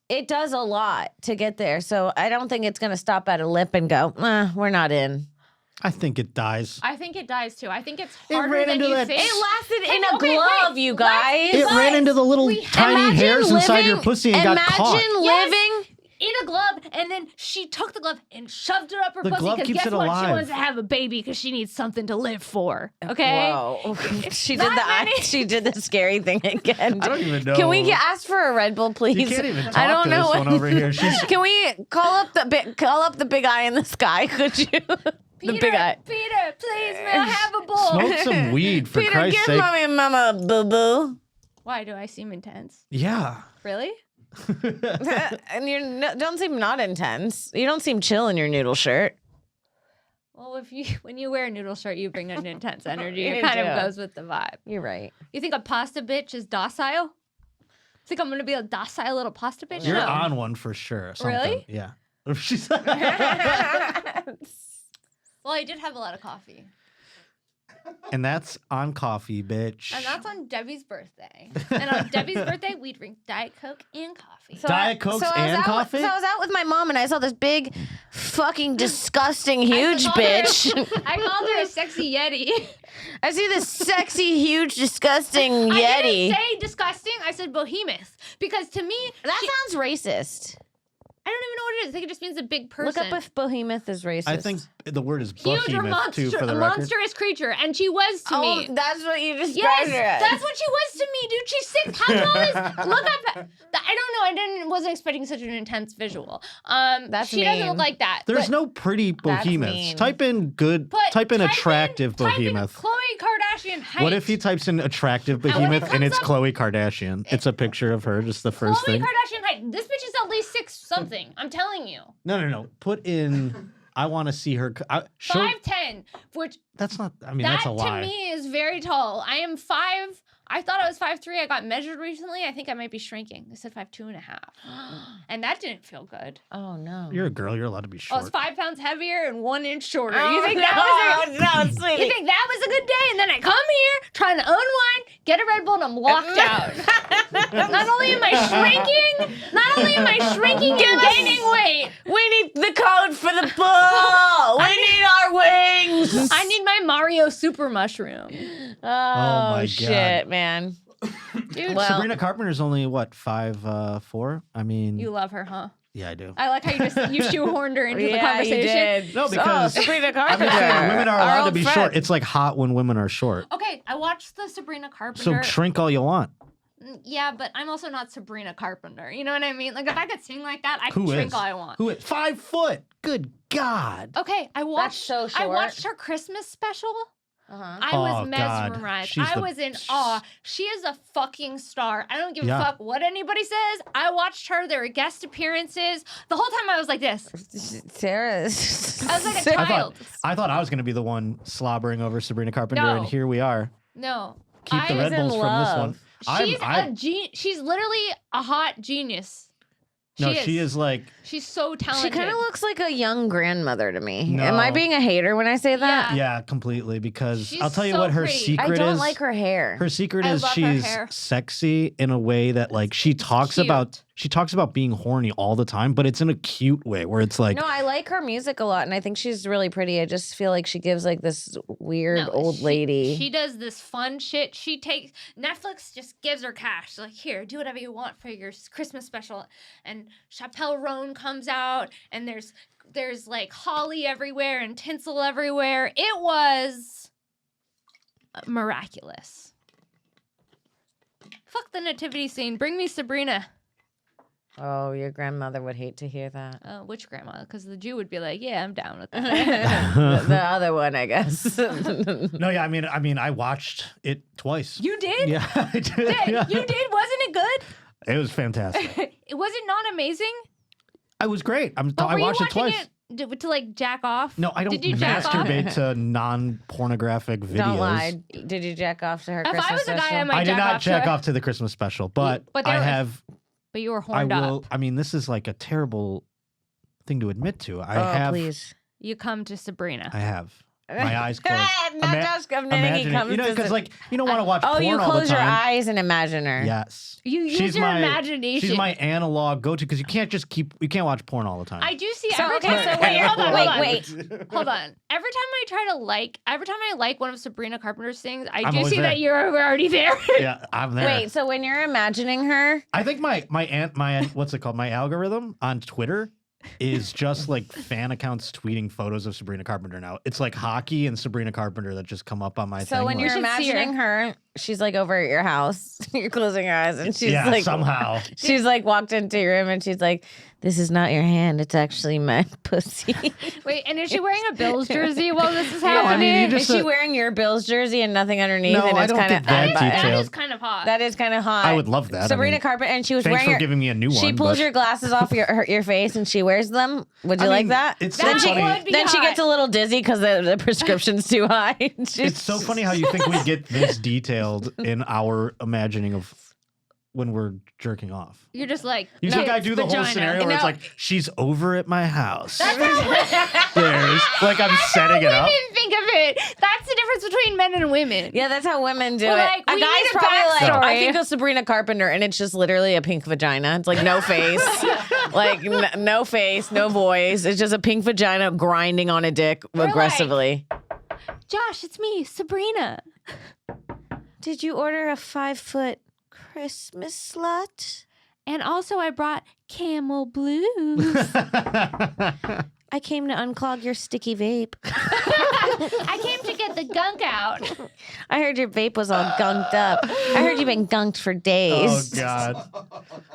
it does a lot to get there. So I don't think it's going to stop at a lip and go, we're not in. I think it dies. I think it dies too. I think it's It harder ran than into you that- think. It lasted Hey, in a okay, glove, wait. you Let's- guys. It ran into the little tiny Imagine hairs inside living- your pussy and got caught. Imagine Yes. living. in a glove, and then she took the glove and shoved it up her The pussy glove because keeps guess it what? She alive. wants to have a baby because she needs something to live for. Okay. Whoa. She did Not many. she did the scary thing again. I don't even know. Can we ask for a Red Bull, please? You can't even talk I don't to know this what- one over here. She's Can we call up the big eye in the sky? Could you? The Peter, big eye. Peter, please, may I have a bowl? smoke some weed for Peter, Christ's give sake. mommy and mama a boo boo. Why do I seem intense? Yeah. Really? And you don't seem not intense. You don't seem chill in your noodle shirt. Well, when you wear a noodle shirt, you bring an intense energy. You It kind do. of goes with the vibe. You're right. You think a pasta bitch is docile? Think I'm gonna be a docile little pasta bitch? You're No. on one for sure. Something. Really? Yeah. She's Well, I did have a lot of coffee. and that's on coffee, bitch. And that's on Debbie's birthday. And on Debbie's birthday, we drink Diet Coke and coffee. Diet Cokes I was and out coffee? so I was out with my mom and I saw this big, fucking disgusting, huge called her- bitch. I called her a sexy Yeti. I see this sexy, huge, disgusting I Yeti. didn't say disgusting. I said behemoth. Because to me, That sounds racist. I don't even know what it is. I think it just means a big person. Look up if behemoth is racist. I think the word is huge or behemoth too, for the a record. monstrous creature. And she was to me. that's what you described Yes, her as. that's what she was to me, dude. She's 6. How tall is? Look up. I don't know. Wasn't expecting such an intense visual. That's she doesn't mean. look like that. There's but no pretty That's behemoths. mean. Type in good. Type in attractive behemoth. Chloe Kardashian height. What if he types in attractive when it behemoth and comes it's up- Khloe Kardashian? It's a picture of her, just the first Chloe thing. Kardashian height. This bitch is at least 6 something. I'm telling you. No. Put in. I want to see her. Show, 5'10", which that's not. I mean, that that's a lie. to me is very tall. I am 5. I thought I was 5'3". I got measured recently. I think I might be shrinking. They said 5'2.5", and that didn't feel good. Oh no. You're a girl. You're allowed to be I short. was 5 pounds heavier and 1 inch shorter. Oh, You think no, that was a no, sweetie. You think that was a good day? And then I come here trying to unwind, get a Red Bull, and I'm locked out. Not only am I shrinking and gaining weight, We need the code for the ball. We need our wings. I need my Mario super mushroom. Oh, my shit, God. man. Dude, Well- Sabrina Carpenter's only what 5'4". I mean, you love her, huh? yeah, I do. I like how you shoehorned her into the Yeah, conversation. you did. No, because- Sabrina I'm Carpenter. just saying, women are our allowed to old be friend. short. It's like hot when women are short. Okay, I watched the Sabrina So Carpenter. shrink all you want. Yeah, but I'm also not Sabrina Carpenter. You know what I mean? Like, if I could sing like that, I Who could shrink is? all I want. Who is 5 foot? Good God. Okay, I watched. so I short. watched her Christmas special. I Oh, was God. mesmerized. She's I the- was in awe. She is a fucking star. I don't give Yeah. a fuck what anybody says. I watched her. There were guest appearances. The whole time I was like this. Sarah. I was like a child. I thought I was going to be the one slobbering over Sabrina Carpenter, No. and here we are. No. Keep the I- Red was in Bulls from this one. love. She's literally a hot genius. She is like, She's so She talented. kind of looks like a young grandmother to me. No. Am I being a hater when I say that? yeah, completely. Because She's I'll tell you so what her pretty. secret I is. don't like her hair. Her secret I is love her she's hair. sexy in a way that like she talks cute. about being horny all the time, but it's in a cute way where it's like No, I like her music a lot, and I think she's really pretty. I just feel like she gives like this weird No, old lady. She does this fun shit. She takes Netflix just gives her cash. Like, here, do whatever you want for your Christmas special. And Chappelle Roan comes out, and there's like holly everywhere and tinsel everywhere. It was miraculous. Fuck the nativity scene. Bring me Sabrina. Oh, your grandmother would hate to hear that. Which grandma? Because the Jew would be like, yeah, I'm down with that. The other one, I guess. no, yeah, I mean, I watched it twice. You did? Yeah, I did. Yeah, yeah. you did? Wasn't it good? It was fantastic. Was it not amazing? It was great. But I were you watched it watching twice. it to like jack off? No, I don't Did you jack off? masturbate to non-pornographic videos. Don't lie. Did you jack off to her If Christmas I was a guy, special? I might I did jack not off to jack her. off to the Christmas special, but But I there was- have. But you were I horned will. up. I mean, this is like a terrible thing to admit to. I Oh, have. please. You come to Sabrina. I have. My eyes closed. Not Josh Imagine it. comes You know, to because the- like you don't want to watch Oh, porn you all the close your time. eyes and imagine her. Yes. You use She's your my- imagination. She's my analog go-to because you can't watch porn all the time. I do see So, every okay, time. so wait, hold on, hold on. wait. Hold on. Every time I like one of Sabrina Carpenter's things, I I'm do always see there. that you're already there. Yeah, I'm there. Wait, so when you're imagining her, I think my what's it called? My algorithm on Twitter is just like fan accounts tweeting photos of Sabrina Carpenter now. It's like hockey and Sabrina Carpenter that just come up on my thing. so when like- you're should see her. imagining her, she's like over at your house. You're closing your eyes and she's yeah, like somehow. she's like walked into your room and she's like, "This is not your hand. It's actually my pussy." Wait, and is she wearing a Bills jersey while this is I mean, happening? you Is just- she wearing your Bills jersey and nothing underneath? No, and I it's don't kind get of that that detailed. is kind of hot. That is kind of hot. I would love that. I Sabrina mean, Carpenter, and she was Thanks wearing for your, giving me a new one. She pulls but- your glasses off your face and she wears them. Would you I like mean, that? it's then so she, funny. would be then she hot. gets a little dizzy because the prescription's too high. It's so funny how you think we get this detailed in our imagining of when we're jerking off. You're just like, You no, think I do the vagina. whole scenario where it's No. like she's over at my house. That's how There's like I'm setting it up. women think of it. That's the difference between men and women. Yeah, that's how women do We're it. like, a we guy's need a probably like, backstory. I think of Sabrina Carpenter, and it's just literally a pink vagina. It's like no face, like no face, no voice. It's just a pink vagina grinding on a dick like- aggressively. Josh, it's me, Sabrina. Did you order a 5-foot Christmas slut? And also, I brought Camel Blues. I came to unclog your sticky vape. I came to get the gunk out. I heard your vape was all gunked up. I heard you've been gunked for Oh days. God.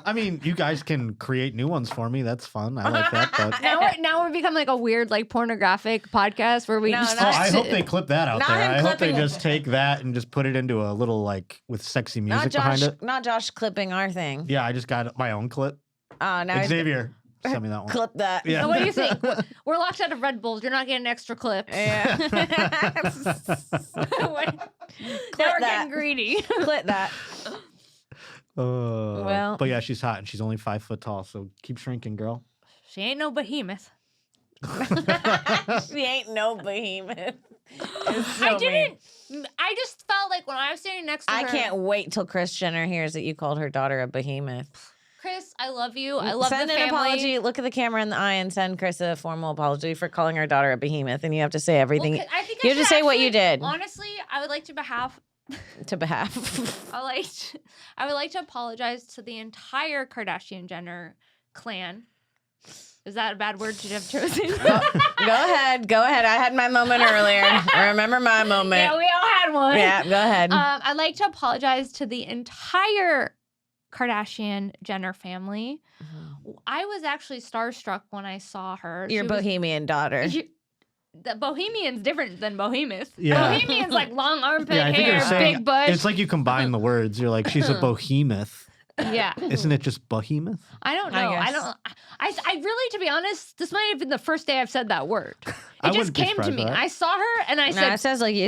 I mean, you guys can create new ones for me. That's fun. I like that. But Now we're become like a weird, like pornographic podcast where we No, just. no. I hope they clip that out Not there. him I hope they clipping- just take that and just put it into a little like with sexy Not music Josh. behind it. Not Josh clipping our thing. Yeah, I just got my own clip. Now he's- Xavier, send me that one. clip that. Yeah. So what do you think? We're locked out of Red Bulls. You're not getting extra clips. Yeah. now we're that. getting greedy. Clip that. Well, but yeah, she's hot and she's only 5 foot tall, so keep shrinking, girl. She ain't no behemoth. She ain't no behemoth. I didn't. I just felt like when I was standing next to her. I can't wait till Kris Jenner hears that you called her daughter a behemoth. Chris, I love you. I love Send the an family. apology. Look at the camera in the eye and send Chris a formal apology for calling her daughter a behemoth. And you have to say everything Well, I think You I have to should say what you actually- did. Honestly, I would like to to behalf. I would like to apologize to the entire Kardashian Jenner clan. Is that a bad word to have chosen? Go ahead. Go ahead. I had my moment earlier. I remember my moment. Yeah, we all had one. Yeah, go ahead. I'd like to apologize to the entire Kardashian Jenner family. I was actually starstruck when I saw her. Your She was- bohemian daughter. The Bohemian's different than Bohemoth. Yeah. Bohemian's like long armpit Yeah, I think hair, you're saying big bush. it's like you combine the words. You're like, she's a behemoth. Yeah. Isn't it just behemoth? I don't know. I I guess. don't. I really, to be honest, this might have been the first day I've said that word. I It just wouldn't be came to surprised me. by that. I saw her and I No, said, it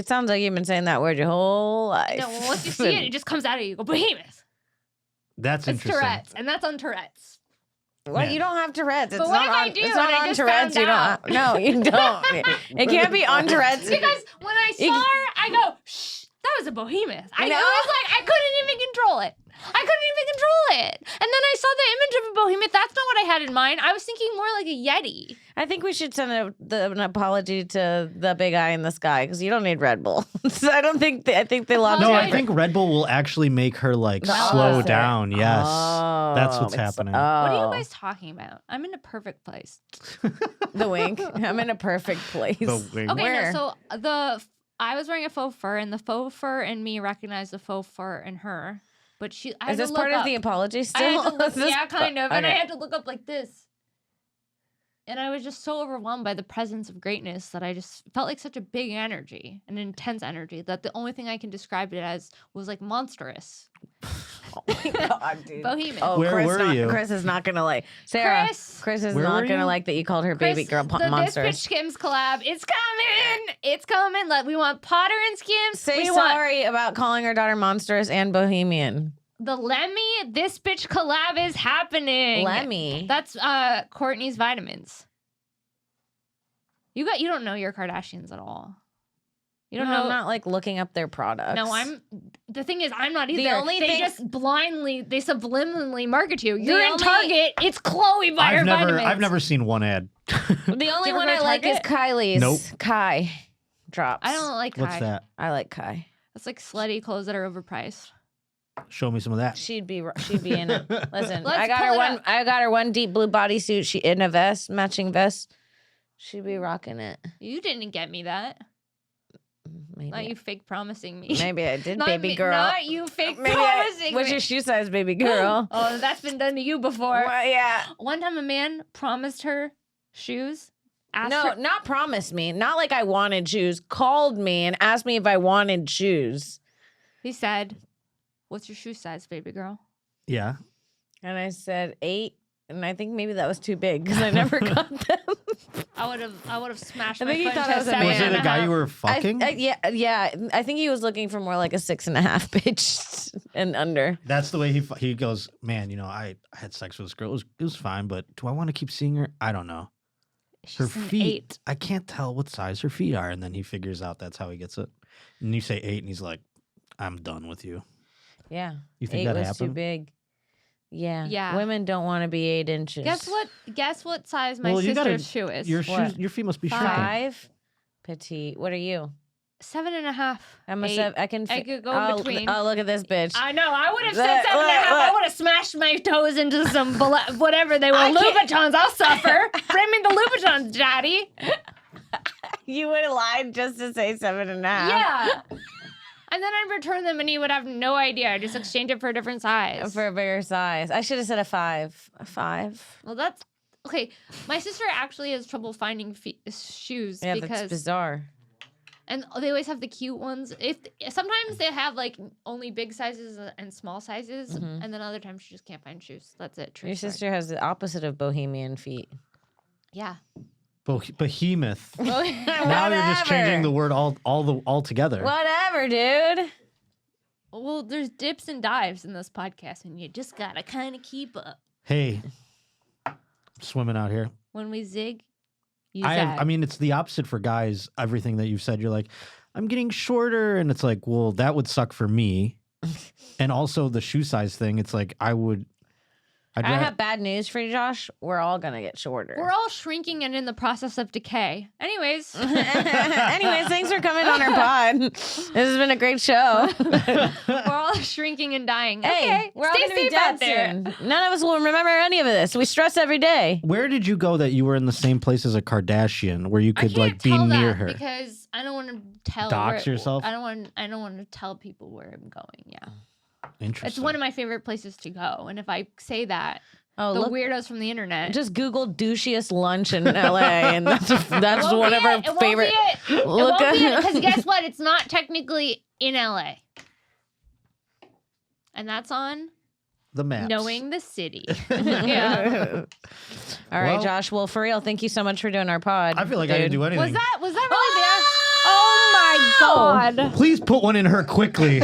sounds like you've been saying that word your whole life. no, well, once you see it, it just comes out of you. You go, Behemoth. That's It's interesting. Tourette's, and that's on Tourette's. Well, Man. you don't have Tourette's. It's But what not if I on. do It's not and I on just Tourette's. You found don't. No, you don't. It can't be on Tourette's. Because when I saw her, I go, shh, that was a Behemoth. I No. was like, I couldn't even control it. I couldn't even control it. And then I saw the image of a Behemoth. That's not what I had in mind. I was thinking more like a Yeti. I think we should send an apology to the big eye in the sky because you don't need Red Bull. So I don't think I think they lost. No, Okay. I think Red Bull will actually make her like The slow opposite. down. Yes. That's what's it's- happening. What are you oh. guys talking about? I'm in a perfect place. The wink. I'm in a perfect place. The wing. Okay, Where? no, so I was wearing a faux fur, and the faux fur and me recognized the faux fur in her. But I had Is to this look part up. of the apology I still? had to look, Is this- yeah, kind of. And I Okay. had to look up like this. And I was just so overwhelmed by the presence of greatness that I just felt like such a big energy, an intense energy, that the only thing I can describe it as was like monstrous. Oh my God, dude. Bohemian. Oh, Where Chris, were you? Chris is not gonna like Sarah. Chris. Chris is Where not were gonna you? like that you called her baby Chris, girl the monster. This Bitch Skims collab. It's coming. It's coming. Like, we want Potter and Skims. Say we want sorry about calling her daughter monstrous and bohemian. the Lemmy This Bitch collab is happening. Lemmy. That's Courtney's vitamins. You don't know your Kardashians at all. You don't No, know. I'm not like looking up their products. No, the thing is, I'm not either. The only they thing- just they subliminally market you. You're in only- Target. It's Chloe by her vitamins. I've never seen one ad. The only ever one go I to like is Target? Kylie's. Nope. Kai drops. I don't like What's Kai. that? I like Kai. It's like slutty clothes that are overpriced. Show me some of that. She'd be in it. Listen, Let's I got pull her it one. up. I got her one deep blue bodysuit. She in a vest, matching vest. She'd be rocking it. You didn't get me that. Maybe. Not you fake promising me. Maybe I did, Not baby me- girl. Not you fake Maybe promising What's me. your shoe size, baby girl? Oh, that's been done to you before. Well, yeah. One time a man promised her shoes. Asked No, her, not promised me. Not like I wanted shoes. Called me and asked me if I wanted shoes. he said, "What's your shoe size, baby girl?" Yeah. And I said 8. And I think maybe that was too big because I never got them. I would have smashed I my think he foot thought into I was a seven Was man. it and a guy half. you were fucking? Yeah. I think he was looking for more like a 6.5 bitch and under. That's the way he goes, man, I had sex with this girl. It was fine, but do I want to keep seeing her? I don't know. Her She's an feet, 8. I can't tell what size her feet are. And then he figures out that's how he gets it. And you say 8, and he's like, I'm done with you. Yeah. You think 8 that was too happened? big. Yeah. Yeah. Women don't want to be 8 inches. Guess what size my Well, you gotta- sister's shoe is? Your What? shoes, your feet must be shrinking. 5. Petite. What are you? 7.5. I'm a 8. 7. I can. I could go oh, between. Oh, look at this bitch. I know. I would have Look, said 7.5. I look. would have smashed my toes into some whatever they were. I can't- Louboutins. I'll suffer. Bring me the Louboutins, daddy. You would have lied just to say 7.5. Yeah. And then I'd return them, and he would have no idea. I'd just exchange it for a different size. For a bigger size. I should have said a 5. A 5. Well, that's okay. My sister actually has trouble finding shoes Yeah, because that's bizarre. and they always have the cute ones. If sometimes they have like only big sizes and small sizes, Mhm. and then other times she just can't find shoes. That's it. True Your story. sister has the opposite of bohemian feet. Yeah. Behemoth. now Now you're just changing the word all together. Whatever, dude. Well, there's dips and dives in this podcast, and you just gotta kind of keep up. Hey, swimming out here. When we zig, you I zag. mean, it's the opposite for guys. Everything that you've said, you're like, I'm getting shorter, and it's like, well, that would suck for me. And also the shoe size thing. It's like I'd I rather- have bad news for you, Josh. We're all gonna get shorter. We're all shrinking and in the process of decay. Anyways, Anyways, thanks for coming on our pod. This has been a great show. we're all shrinking and dying. Hey, Okay, we're all stay gonna be safe out dead there. soon. None of us will remember any of this. We stress every day. Where did you go that you were in the same place as a Kardashian, where you I could can't like be tell near that her? because I don't want to tell. Dox yourself? I don't want to tell people where I'm going. Yeah, Interesting. it's one of my favorite places to go, and if I say that, Oh, the look. weirdos from the internet. Just Google douchiest lunch in LA, and that's one of our It favorite. It won't be it, because guess what? It's not technically in LA. And that's on The maps. knowing the city. Yeah. All right, Well- Josh. Well, for real, thank you so much for doing our pod. I feel like I didn't do anything. Was that really the Oh my god. Please put one in her quickly.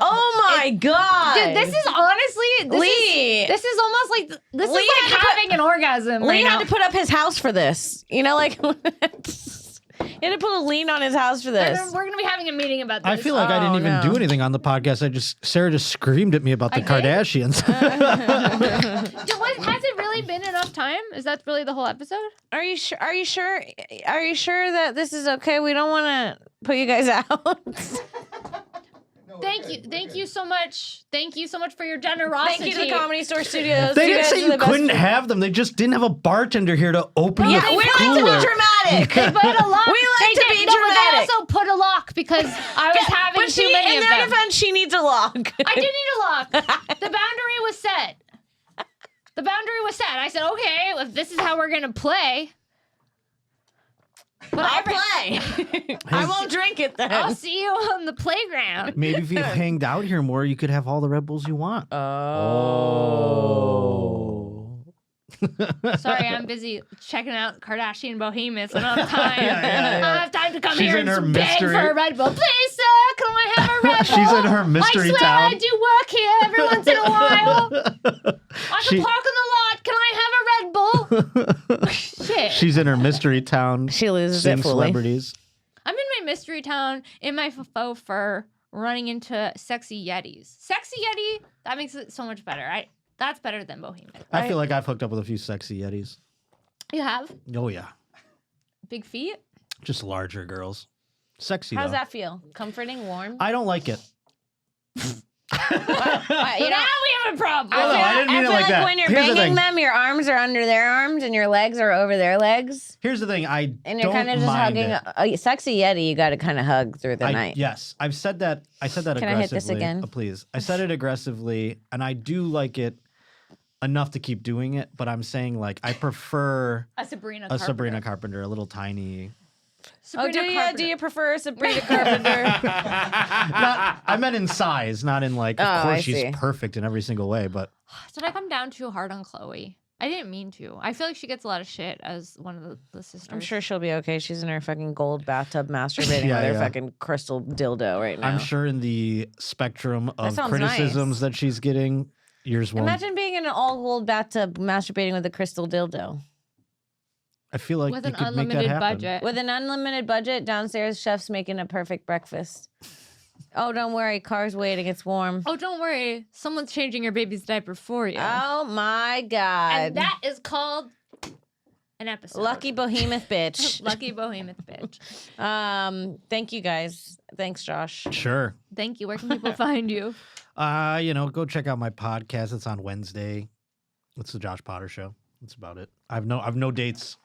Oh my god, Dude, this is honestly Lee. This is almost like this Lee is like had to put- having an orgasm. Lee right had now. to put up his house for this. You know, like he had to put a lien on his house for this. We're gonna be having a meeting about this. I feel like I didn't even do anything on the podcast. Sarah just screamed at me about the I did? Kardashians. Has it really been enough time? Is that really the whole episode? Are you sure? Are you sure? Are you sure that this is okay? We don't want to put you guys out. Thank you so much. Thank you so much for your generosity. Thank you to the Comedy Store Studios. They didn't guys say are you the best couldn't people. have them. They just didn't have a bartender here to open Yeah, the we like to cooler. be dramatic. They put a lock. We like to be No, but they dramatic. also put a lock because I was having But too many in of their them. defense, she needs a lock. I did need a lock. The boundary was set. The boundary was set. I said, okay, if this is how we're gonna play, but I'll play. I won't drink it then. I'll see you on the playground. Maybe if you hanged out here more, you could have all the Red Bulls you want. Sorry, I'm busy checking out Kardashian behemoths. I don't have time. Yeah. I don't have time to come She's here in and her beg mystery- for a Red Bull. Please, sir, can I have a Red Bull? She's in her mystery I swear town. I do work here every once in a while. I She- can park in the lot. Can I have a Red Bull? Shit. She's in her mystery town. She loses seeing it fully. celebrities. I'm in my mystery town in my faux fur running into sexy yetis. Sexy yeti, that makes it so much better. That's better than behemoth. I feel like I've hooked up with a few sexy Yetis. You have Oh, yeah. big feet? Just larger girls. Sexy, How's though. that feel? Comforting, warm? I don't like it. You know, Now we have a problem. I didn't mean it feel like that. when you're Here's the banging thing. them, your arms are under their arms and your legs are over their legs. Here's the thing. I And you're don't kind of just mind hugging it. a sexy Yeti. You got to kind of hug through the night. Yes, I've said that. I said that Can I aggressively. hit this again? Please. I said it aggressively, and I do like it enough to keep doing it. But I'm saying like I prefer A Sabrina a Carpenter. Sabrina Carpenter, a little tiny. Oh, do you? Carpenter. Do you prefer Sabrina Carpenter? I meant in size, not in like. Of Oh, course, I she's see. perfect in every single way, but Did I come down too hard on Chloe? I didn't mean to. I feel like she gets a lot of shit as one of the sisters. I'm sure she'll be okay. She's in her fucking gold bathtub masturbating Yeah, with her yeah. fucking crystal dildo right now. I'm sure in the spectrum of sounds criticisms nice. that she's getting, yours won't. Imagine being in an all gold bathtub masturbating with a crystal dildo. I feel like with you an could make that unlimited happen. budget. With an unlimited budget, downstairs chef's making a perfect breakfast. Oh, don't worry, car's waiting. It's warm. Oh, don't worry. Someone's changing your baby's diaper for you. Oh my god! And that is called an episode. Lucky behemoth bitch. Lucky behemoth bitch. Thank you guys. Thanks, Josh. Sure. Thank you. Where can people find you? Go check out my podcast. It's on Wednesday. It's the Josh Potter Show. That's about it. I've no dates.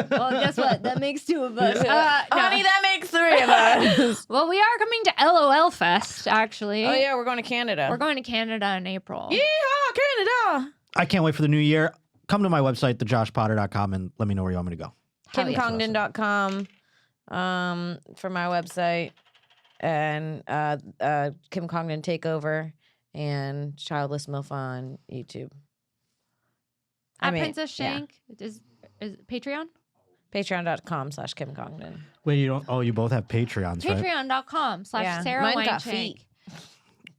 Well, guess what? That makes two of us. No. Honey, that makes three of us. Well, we are coming to LOL Fest, actually. Oh yeah, we're going to Canada. We're going to Canada in April. Yeehaw, Canada. I can't wait for the new year. Come to my website, thejoshpotter.com, and let me know where you want me to go. Hell yeah. KimCongdon.com for my website, and Kim Congdon Takeover and Childless MILF on YouTube. At Princess Shank is it Patreon? Patreon.com/Kim Congdon. Wait, you don't? Oh, you both have Patreons, right? Patreon.com/Sarah Mine got Weinshenk. feet.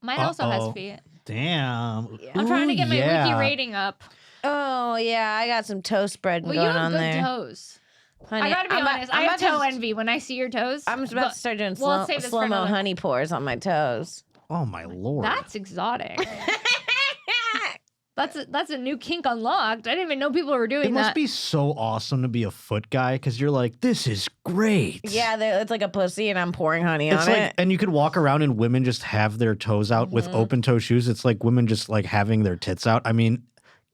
Mine also has Uh-oh. feet. Damn. I'm trying to get my yeah. wiki rating up. Oh yeah, I got some toe spreading Well, you going have on good there. toes. Honey, I gotta be honest. I have toe envy when I see your toes. I'm about but to start doing we'll save this for slow-mo another- honey pours on my toes. Oh my lord. That's exotic. That's a new kink unlocked. I didn't even know people were doing It must that. be so awesome to be a foot guy because you're like, this is great. Yeah, it's like a pussy, and I'm pouring honey It's on like, it. and you could walk around and women just have their toes out with open toe shoes. It's like women just like having their tits out. I mean,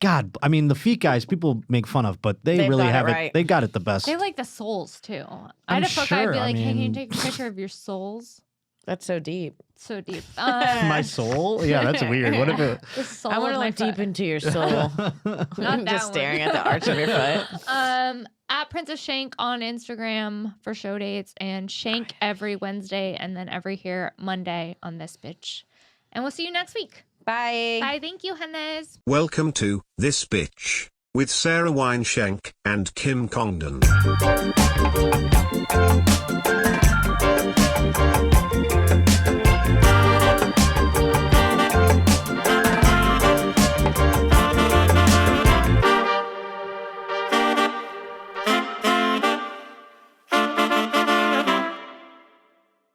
God, the feet guys people make fun of, but they They've really got it have right. They got it the best. They like the soles too. I'm I'd a fuck. I'd sure, be I like, hey, can you mean- take a picture of your soles? That's so deep. So deep. My soul? Yeah, that's weird. What if it? The soul I want of to my look deep foot. into your soul. Not I'm that just one. staring at the arch of your foot. At Princess Shank on Instagram for show dates, and Shank every Wednesday, and then every here Monday on This Bitch. And we'll see you next week. Bye. Bye. Thank you, Hennes. Welcome to This Bitch with Sarah Weinshenk and Congdon.